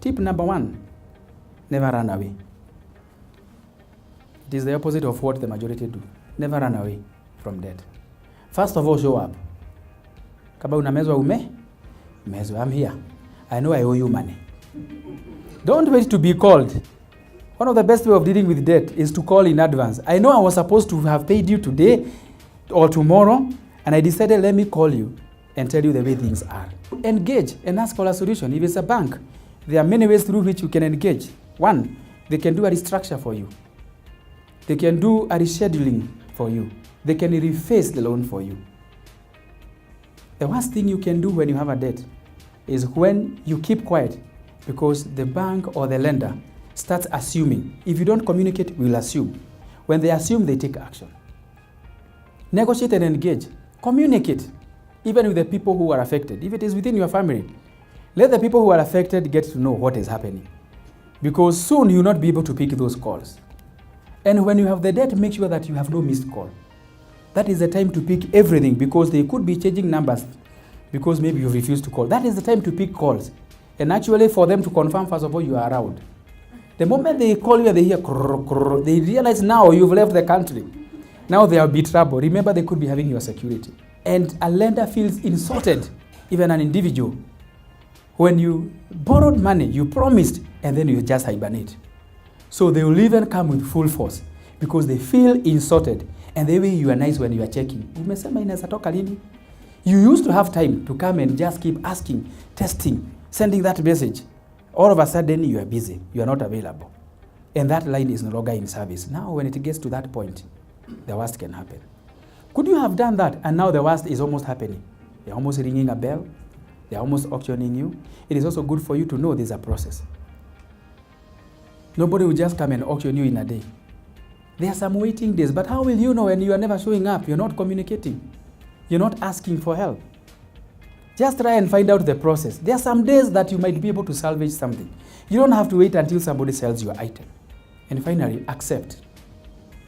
Tip number 1, never run away. It is the opposite of what the majority do. Never run away from debt. First of all, show up. Kama unamezwa mezwa, I'm here. I know I owe you money. Don't wait to be called. One of the best way of dealing with debt is to call in advance. I know I was supposed to have paid you today or tomorrow, and I decided let me call you and tell you the way things are. Engage and ask for a solution. If it's a bank, there are many ways through which you can engage. 1, they can do a restructure for you. They can do a rescheduling for you. They can reface the loan for you. The worst thing you can do when you have a debt is when you keep quiet, because the bank or the lender starts assuming. If you don't communicate, we will assume. When they assume, they take action. Negotiate and engage. Communicate, even with the people who are affected. If it is within your family, let the people who are affected get to know what is happening, because soon you will not be able to pick those calls. And when you have the debt, make sure that you have no missed call. That is the time to pick everything, because they could be changing numbers because maybe you refused to call. That is the time to pick calls. And actually for them to confirm, first of all, you are around. The moment they call you and they hear krrr, krrr, they realize now you've left the country. Now they are in trouble. Remember, they could be having your security. And a lender feels insulted, even an individual. When you borrowed money, you promised, and then you just hibernate. So they will even come with full force because they feel insulted. And the way you are nice when you are checking. Umesema inaweza toka lini? You used to have time to come and just keep asking, testing, sending that message. All of a sudden you are busy. You are not available. And that line is no longer in service. Now when it gets to that point, the worst can happen. Could you have done that? And now the worst is almost happening. They're almost ringing a bell. They're almost auctioning you. It is also good for you to know there's a process. Nobody will just come and auction you in a day. There are some waiting days, but how will you know when you are never showing up? You're not communicating. You're not asking for help. Just try and find out the process. There are some days that you might be able to salvage something. You don't have to wait until somebody sells your item. And finally, accept.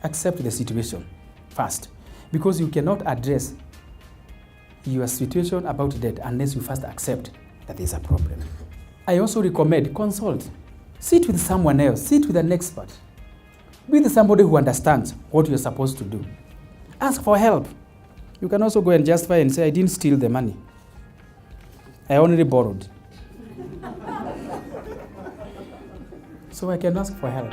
Accept the situation first, because you cannot address your situation about debt unless you first accept that there's a problem. I also recommend consult. Sit with someone else. Sit with an expert. Be with somebody who understands what you're supposed to do. Ask for help. You can also go and justify and say, I didn't steal the money. I only borrowed. So I can ask for help.